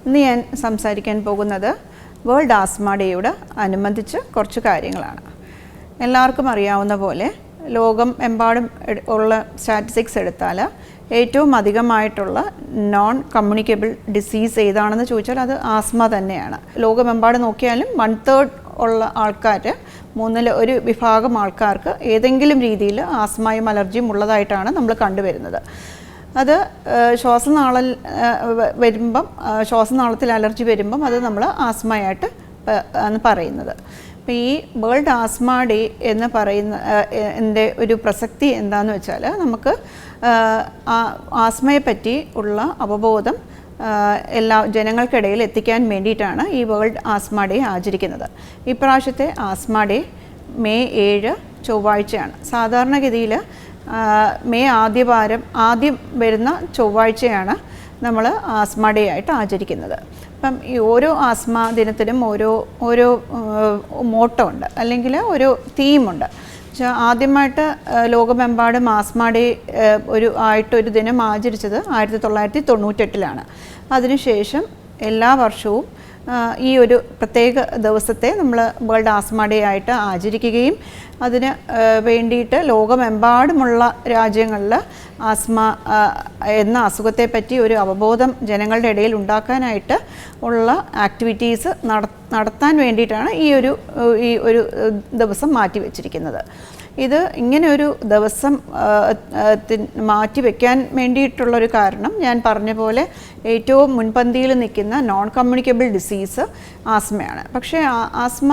ഇന്ന് ഞാൻ സംസാരിക്കാൻ പോകുന്നത് വേൾഡ് ആസ്മ ഡേയോട് അനുബന്ധിച്ച് കുറച്ച് കാര്യങ്ങളാണ്. എല്ലാവർക്കും അറിയാവുന്ന പോലെ ലോകമെമ്പാടും ഉള്ള സ്റ്റാറ്റിസ്റ്റിക്സ് എടുത്താൽ ഏറ്റവും അധികമായിട്ടുള്ള നോൺ കമ്മ്യൂണിക്കബിൾ ഡിസീസ് ഏതാണെന്ന് ചോദിച്ചാൽ അത് ആസ്മ തന്നെയാണ്. ലോകമെമ്പാടും നോക്കിയാലും 1/3 ഉള്ള ആൾക്കാർ, മൂന്നിൽ ഒരു വിഭാഗം ആൾക്കാർക്ക് ഏതെങ്കിലും രീതിയിൽ ആസ്മയും അലർജിയും ഉള്ളതായിട്ടാണ് നമ്മൾ കണ്ടുവരുന്നത്. അത് ശ്വാസനാളത്തിൽ അലർജി വരുമ്പം അത് നമ്മൾ ആസ്മയായിട്ട് ആണ് പറയുന്നത്. അപ്പോൾ ഈ വേൾഡ് ആസ്മ ഡേ എന്ന് പറയുന്ന ഒരു പ്രസക്തി എന്താണെന്ന് വെച്ചാൽ, നമുക്ക് ആസ്മയെപ്പറ്റി ഉള്ള അവബോധം എല്ലാ ജനങ്ങൾക്കിടയിൽ എത്തിക്കാൻ വേണ്ടിയിട്ടാണ് ഈ വേൾഡ് ആസ്മ ഡേ ആചരിക്കുന്നത്. ഇപ്രാവശ്യത്തെ ആസ്മ ഡേ മെയ് 7 ചൊവ്വാഴ്ചയാണ്. സാധാരണഗതിയിൽ മെയ് ആദ്യം വരുന്ന ചൊവ്വാഴ്ചയാണ് നമ്മൾ ആസ്മ ഡേ ആയിട്ട് ആചരിക്കുന്നത്. അപ്പം ഈ ഓരോ ആസ്മ ദിനത്തിനും ഓരോ മോട്ടോ ഉണ്ട്, അല്ലെങ്കിൽ ഒരു തീമുണ്ട്. പക്ഷേ ആദ്യമായിട്ട് ലോകമെമ്പാടും ആസ്മ ഡേ ഒരു ദിനം ആചരിച്ചത് 1998 അതിനുശേഷം എല്ലാ വർഷവും ഈ ഒരു പ്രത്യേക ദിവസത്തെ നമ്മൾ വേൾഡ് ആസ്മ ഡേ ആയിട്ട് ആചരിക്കുകയും അതിന് വേണ്ടിയിട്ട് ലോകമെമ്പാടുമുള്ള രാജ്യങ്ങളിൽ ആസ്മ എന്ന അസുഖത്തെപ്പറ്റി ഒരു അവബോധം ജനങ്ങളുടെ ഇടയിൽ ഉണ്ടാക്കാനായിട്ട് ഉള്ള ആക്ടിവിറ്റീസ് നടത്താൻ വേണ്ടിയിട്ടാണ് ഈ ഒരു ദിവസം മാറ്റിവെച്ചിരിക്കുന്നത്. ഇത് ഇങ്ങനെ ഒരു ദിവസം മാറ്റിവെക്കാൻ വേണ്ടിയിട്ടുള്ളൊരു കാരണം, ഞാൻ പറഞ്ഞ പോലെ ഏറ്റവും മുൻപന്തിയിൽ നിൽക്കുന്ന നോൺ കമ്മ്യൂണിക്കബിൾ ഡിസീസ് ആസ്മയാണ്. പക്ഷേ ആസ്മ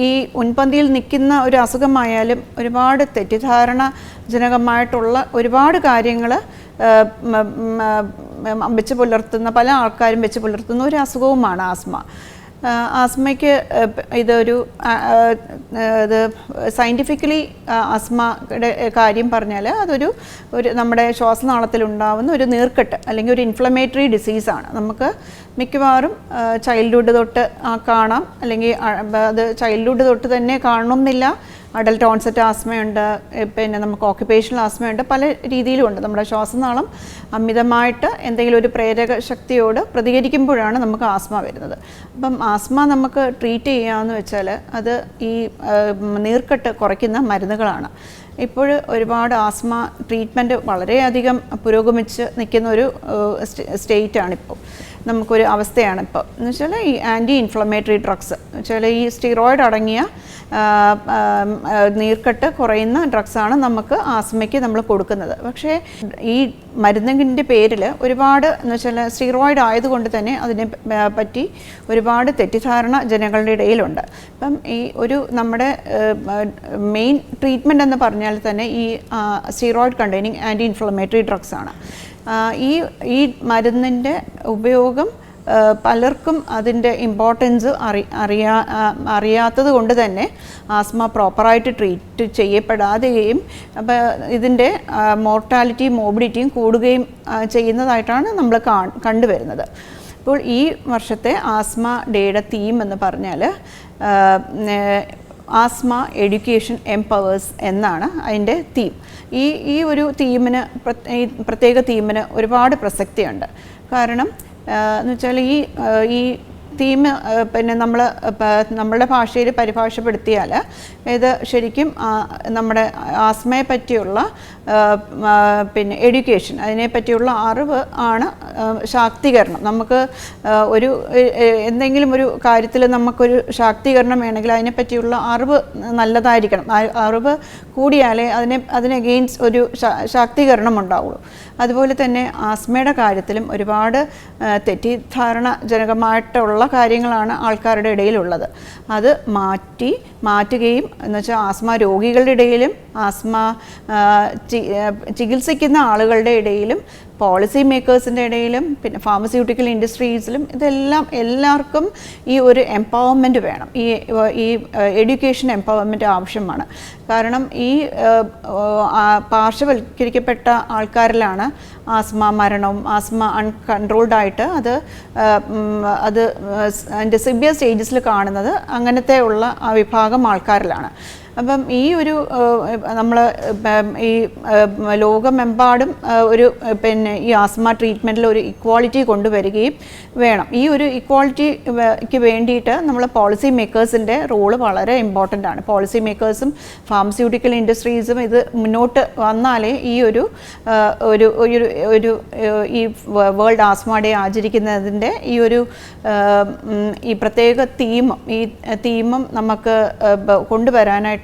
ഈ മുൻപന്തിയിൽ നിൽക്കുന്ന ഒരു അസുഖമായാലും ഒരുപാട് തെറ്റിദ്ധാരണജനകമായിട്ടുള്ള ഒരുപാട് കാര്യങ്ങൾ പല ആൾക്കാരും വെച്ച് പുലർത്തുന്ന ഒരു അസുഖവുമാണ് ആസ്മ. ആസ്മയ്ക്ക് ഇത് സയൻറ്റിഫിക്കലി ആസ്മയുടെ കാര്യം പറഞ്ഞാൽ അതൊരു നമ്മുടെ ശ്വാസനാളത്തിലുണ്ടാവുന്ന ഒരു നീർക്കെട്ട് അല്ലെങ്കിൽ ഒരു ഇൻഫ്ലമേറ്ററി ഡിസീസാണ്. നമുക്ക് മിക്കവാറും ചൈൽഡ്ഹുഡ് തൊട്ട് കാണാം, അല്ലെങ്കിൽ അത് ചൈൽഡ്ഹുഡ് തൊട്ട് തന്നെ കാണണമെന്നില്ല. അഡൽട്ട് ഓൺസെറ്റ് ആസ്മയുണ്ട്, പിന്നെ നമുക്ക് ഓക്യുപ്പേഷണൽ ആസ്മയുണ്ട്, പല രീതിയിലും ഉണ്ട്. നമ്മുടെ ശ്വാസനാളം അമിതമായിട്ട് എന്തെങ്കിലും ഒരു പ്രേരക ശക്തിയോട് പ്രതികരിക്കുമ്പോഴാണ് നമുക്ക് ആസ്മ വരുന്നത്. അപ്പം ആസ്മ നമുക്ക് ട്രീറ്റ് ചെയ്യാമെന്ന് വെച്ചാൽ അത് ഈ നീർക്കെട്ട് കുറയ്ക്കുന്ന മരുന്നുകളാണ്. ഇപ്പോൾ ഒരുപാട് ആസ്മ ട്രീറ്റ്മെൻറ്റ് വളരെയധികം പുരോഗമിച്ച് നിൽക്കുന്ന ഒരു സ്റ്റേറ്റാണിപ്പോൾ, നമുക്കൊരു അവസ്ഥയാണിപ്പോൾ. എന്ന് വെച്ചാൽ ഈ ആൻറ്റി ഇൻഫ്ലമേറ്ററി ഡ്രഗ്സ് വെച്ചാൽ ഈ സ്റ്റിറോയിഡ് അടങ്ങിയ നീർക്കെട്ട് കുറയുന്ന ഡ്രഗ്സാണ് നമുക്ക് ആസ്മയ്ക്ക് നമ്മൾ കൊടുക്കുന്നത്. പക്ഷേ ഈ മരുന്നിൻ്റെ പേരിൽ ഒരുപാട് എന്ന് വെച്ചാൽ സ്റ്റിറോയിഡ് ആയതുകൊണ്ട് തന്നെ അതിനെ പറ്റി ഒരുപാട് തെറ്റിദ്ധാരണ ജനങ്ങളുടെ ഇടയിലുണ്ട്. അപ്പം ഈ നമ്മുടെ മെയിൻ ട്രീറ്റ്മെൻറ്റ് എന്ന് പറഞ്ഞാൽ തന്നെ ഈ സ്റ്റിറോയിഡ് കണ്ടെയ്നിങ് ആൻറ്റി ഇൻഫ്ലമേറ്ററി ഡ്രഗ്സാണ്. ഈ മരുന്നിൻ്റെ ഉപയോഗം പലർക്കും അതിൻ്റെ ഇമ്പോർട്ടൻസ് അറിയാത്തത് കൊണ്ട് തന്നെ ആസ്മ പ്രോപ്പറായിട്ട് ട്രീറ്റ് ചെയ്യപ്പെടാതെയും അപ്പോൾ ഇതിൻ്റെ മോർട്ടാലിറ്റി മോർബിഡിറ്റിയും കൂടുകയും ചെയ്യുന്നതായിട്ടാണ് നമ്മൾ കണ്ടുവരുന്നത്. ഇപ്പോൾ ഈ വർഷത്തെ ആസ്മ ഡേയുടെ തീം എന്ന് പറഞ്ഞാൽ ആസ്മ എഡ്യൂക്കേഷൻ എംപവേഴ്സ് എന്നാണ് അതിൻ്റെ തീം. ഈ ഒരു പ്രത്യേക തീമിന് ഒരുപാട് പ്രസക്തിയുണ്ട്. കാരണം എന്ന് വെച്ചാൽ ഈ തീം പിന്നെ നമ്മളുടെ ഭാഷയിൽ പരിഭാഷപ്പെടുത്തിയാൽ ഇത് ശരിക്കും നമ്മുടെ ആസ്മയെ പറ്റിയുള്ള പിന്നെ എഡ്യൂക്കേഷൻ, അതിനെപ്പറ്റിയുള്ള അറിവ് ആണ് ശാക്തീകരണം. നമുക്ക് എന്തെങ്കിലും ഒരു കാര്യത്തിൽ നമുക്കൊരു ശാക്തീകരണം വേണമെങ്കിൽ അതിനെപ്പറ്റിയുള്ള അറിവ് നല്ലതായിരിക്കണം. അറിവ് കൂടിയാലേ അതിന് അഗെയിൻസ്റ്റ് ഒരു ശാക്തീകരണം ഉണ്ടാവുള്ളൂ. അതുപോലെ തന്നെ ആസ്മയുടെ കാര്യത്തിലും ഒരുപാട് തെറ്റിദ്ധാരണജനകമായിട്ടുള്ള കാര്യങ്ങളാണ് ആൾക്കാരുടെ ഇടയിലുള്ളത്. അത് മാറ്റുകയും എന്ന് വെച്ചാൽ ആസ്മ രോഗികളുടെ ഇടയിലും ആസ്മ ചികിത്സിക്കുന്ന ആളുകളുടെ ഇടയിലും പോളിസി മേക്കേഴ്സിൻ്റെ ഇടയിലും പിന്നെ ഫാർമസ്യൂട്ടിക്കൽ ഇൻഡസ്ട്രീസിലും എല്ലാവർക്കും ഈ ഒരു എംപവർമെൻറ്റ് വേണം. ഈ എഡ്യൂക്കേഷൻ എംപവർമെൻറ്റ് ആവശ്യമാണ്. കാരണം ഈ പാർശ്വവൽക്കരിക്കപ്പെട്ട ആൾക്കാരിലാണ് ആസ്മ മരണവും ആസ്മ അൺകൺട്രോൾഡായിട്ട് അതിൻ്റെ സിവിയർ സ്റ്റേജസിൽ കാണുന്നത് അങ്ങനത്തെ ഉള്ള ആ വിഭാഗം ആൾക്കാരിലാണ്. അപ്പം ഈ ഒരു നമ്മൾ ഈ ലോകമെമ്പാടും ഒരു പിന്നെ ഈ ആസ്മ ട്രീറ്റ്മെൻറ്റിൽ ഒരു ഇക്വാളിറ്റി കൊണ്ടുവരികയും വേണം. ഈ ഒരു ഇക്വാളിറ്റിക്ക് വേണ്ടിയിട്ട് നമ്മൾ പോളിസി മേക്കേഴ്സിൻ്റെ റോള് വളരെ ഇമ്പോർട്ടൻ്റ് ആണ്. പോളിസി മേക്കേഴ്സും ഫാർമസ്യൂട്ടിക്കൽ ഇൻഡസ്ട്രീസും ഇത് മുന്നോട്ട് വന്നാലേ ഈ ഒരു ഈ വേൾഡ് ആസ്മ ഡേ ആചരിക്കുന്നതിൻ്റെ ഈ പ്രത്യേക തീമും നമുക്ക് കൊണ്ടുവരാനായിട്ട്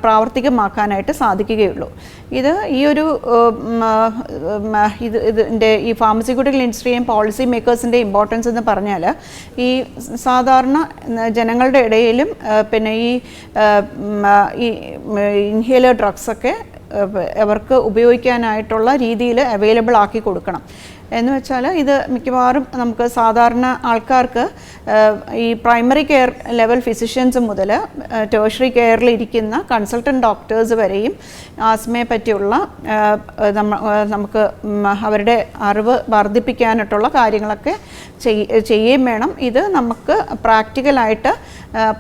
പ്രാവർത്തികമാക്കാനായിട്ട് സാധിക്കുകയുള്ളൂ. ഇതിൻ്റെ ഈ ഫാർമസ്യൂട്ടിക്കൽ ഇൻഡസ്ട്രിയും പോളിസി മേക്കേഴ്സിൻ്റെ ഇമ്പോർട്ടൻസ് എന്ന് പറഞ്ഞാൽ ഈ സാധാരണ ജനങ്ങളുടെ ഇടയിലും പിന്നെ ഈ ഇൻഹേലർ ഡ്രഗ്സൊക്കെ അവർക്ക് ഉപയോഗിക്കാനായിട്ടുള്ള രീതിയിൽ അവൈലബിൾ ആക്കി കൊടുക്കണം. എന്ന് വെച്ചാൽ ഇത് മിക്കവാറും നമുക്ക് സാധാരണ ആൾക്കാർക്ക് ഈ പ്രൈമറി കെയർ ലെവൽ ഫിസിഷ്യൻസ് മുതൽ ടേഴ്സറി കെയറിൽ ഇരിക്കുന്ന കൺസൾട്ടൻറ്റ് ഡോക്ടേഴ്സ് വരെയും ആസ്മയെ പറ്റിയുള്ള നമുക്ക് അവരുടെ അറിവ് വർദ്ധിപ്പിക്കാനായിട്ടുള്ള കാര്യങ്ങളൊക്കെ ചെയ്യുകയും വേണം. ഇത് നമുക്ക് പ്രാക്ടിക്കലായിട്ട്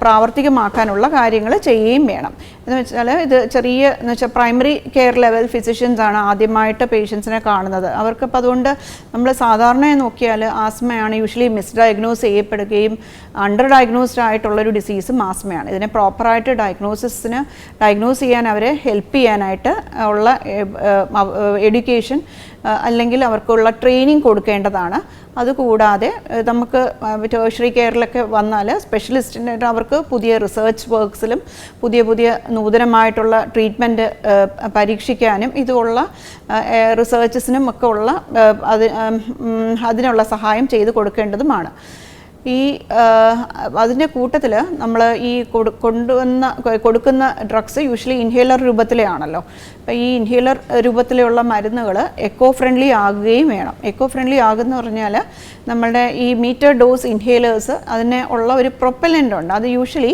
പ്രാവർത്തികമാക്കാനുള്ള കാര്യങ്ങൾ ചെയ്യുകയും വേണം. എന്ന് വെച്ചാൽ എന്ന് വെച്ചാൽ പ്രൈമറി കെയർ ലെവൽ ഫിസിഷ്യൻസ് ആണ് ആദ്യമായിട്ട് പേഷ്യൻസിനെ കാണുന്നത്. അവർക്കിപ്പോൾ അതുകൊണ്ട് നമ്മൾ സാധാരണയായി നോക്കിയാൽ ആസ്മയാണ് യൂഷ്വലി മിസ്ഡയഗ്നോസ് ചെയ്യപ്പെടുകയും അണ്ടർ ഡയഗ്നോസ്ഡ് ആയിട്ടുള്ളൊരു ഡിസീസും ആസ്മയാണ്. ഇതിനെ പ്രോപ്പറായിട്ട് ഡയഗ്നോസ് ചെയ്യാൻ അവരെ ഹെൽപ്പ് ചെയ്യാനായിട്ട് ഉള്ള എഡ്യൂക്കേഷൻ അല്ലെങ്കിൽ അവർക്കുള്ള ട്രെയിനിങ് കൊടുക്കേണ്ടതാണ്. അതുകൂടാതെ നമുക്ക് ടേഴ്സറി കെയറിലൊക്കെ വന്നാൽ സ്പെഷ്യലിസ്റ്റിനായിട്ട് അവർക്ക് പുതിയ റിസർച്ച് വർക്ക്സിലും പുതിയ നൂതനമായിട്ടുള്ള ട്രീറ്റ്മെൻറ്റ് പരീക്ഷിക്കാനും ഇതുള്ള റിസർച്ചസിനും ഒക്കെ ഉള്ള അതിനുള്ള സഹായം ചെയ്തു കൊടുക്കേണ്ടതുമാണ്. അതിൻ്റെ കൂട്ടത്തിൽ നമ്മൾ ഈ കൊടുക്കുന്ന ഡ്രഗ്സ് യൂഷ്വലി ഇൻഹേലർ രൂപത്തിലാണല്ലോ. അപ്പോൾ ഈ ഇൻഹേലർ രൂപത്തിലുള്ള മരുന്നുകൾ എക്കോ ഫ്രണ്ട്ലി ആകുകയും വേണം. എക്കോ ഫ്രണ്ട്ലി ആകുന്ന പറഞ്ഞാൽ നമ്മളുടെ ഈ മീറ്റർ ഡോസ് ഇൻഹേലേഴ്സ് അതിന് ഉള്ള ഒരു പ്രൊപ്പലൻ്റ് ഉണ്ട്. അത് യൂഷ്വലി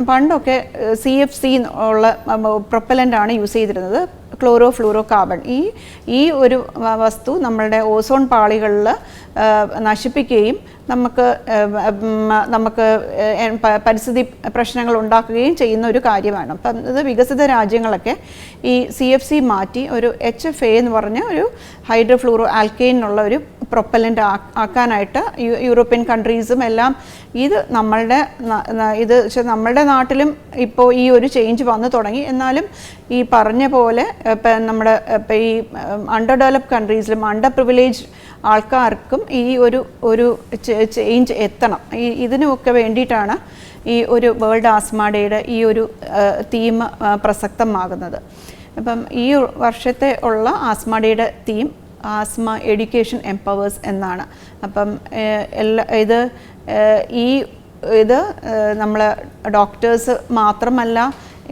പണ്ടൊക്കെ CFC ഉള്ള പ്രൊപ്പലൻ്റാണ് യൂസ് ചെയ്തിരുന്നത്, ക്ലോറോ ഫ്ലൂറോ കാർബൺ. ഈ ഒരു വസ്തു നമ്മളുടെ ഓസോൺ പാളികളിൽ നശിപ്പിക്കുകയും നമുക്ക് പരിസ്ഥിതി പ്രശ്നങ്ങൾ ഉണ്ടാക്കുകയും ചെയ്യുന്ന ഒരു കാര്യമാണ്. അപ്പം ഇത് വികസിത രാജ്യങ്ങളൊക്കെ ഈ CFC മാറ്റി ഒരു HFA എന്ന് പറഞ്ഞ ഒരു ഹൈഡ്രോഫ്ലൂറോ ആൽക്കെയിൻ എന്നുള്ള ഒരു പ്രൊപ്പലൻ്റ് ആക്കാനായിട്ട് യൂറോപ്യൻ കൺട്രീസും എല്ലാം നമ്മളുടെ നാട്ടിലും ഇപ്പോൾ ഈ ഒരു ചേഞ്ച് വന്നു തുടങ്ങി. എന്നാലും ഈ പറഞ്ഞ പോലെ ഇപ്പം നമ്മുടെ ഈ അണ്ടർ ഡെവലപ്ഡ് കൺട്രീസിലും അണ്ടർ പ്രിവിലേജ് ആൾക്കാർക്കും ഈ ഒരു ചേഞ്ച് എത്തണം. ഇതിനുമൊക്കെ വേണ്ടിയിട്ടാണ് ഈ ഒരു വേൾഡ് ആസ്മ ഡേയുടെ ഈ ഒരു തീം പ്രസക്തമാകുന്നത്. അപ്പം ഈ വർഷത്തെ ഉള്ള ആസ്മ ഡേയുടെ തീം ആസ്മ എഡ്യൂക്കേഷൻ എംപവേഴ്സ് എന്നാണ്. അപ്പം ഇത് നമ്മൾ ഡോക്ടേഴ്സ് മാത്രമല്ല,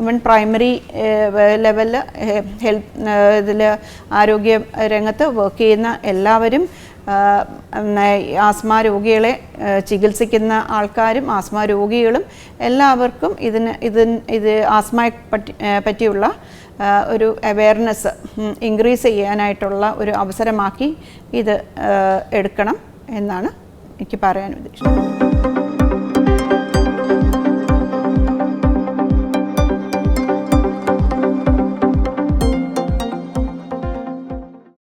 ഈവൻ പ്രൈമറി ലെവലിൽ ഇതിൽ ആരോഗ്യ രംഗത്ത് വർക്ക് ചെയ്യുന്ന എല്ലാവരും, ആസ്മ രോഗികളെ ചികിത്സിക്കുന്ന ആൾക്കാരും ആസ്മ രോഗികളും എല്ലാവർക്കും ഇത് ആസ്മയെ പറ്റിയുള്ള ഒരു അവെയർനെസ് ഇൻക്രീസ് ചെയ്യാനായിട്ടുള്ള ഒരു അവസരമാക്കി ഇത് എടുക്കണം എന്നാണ് എനിക്ക് പറയാൻ ഉദ്ദേശിക്കുന്നത്.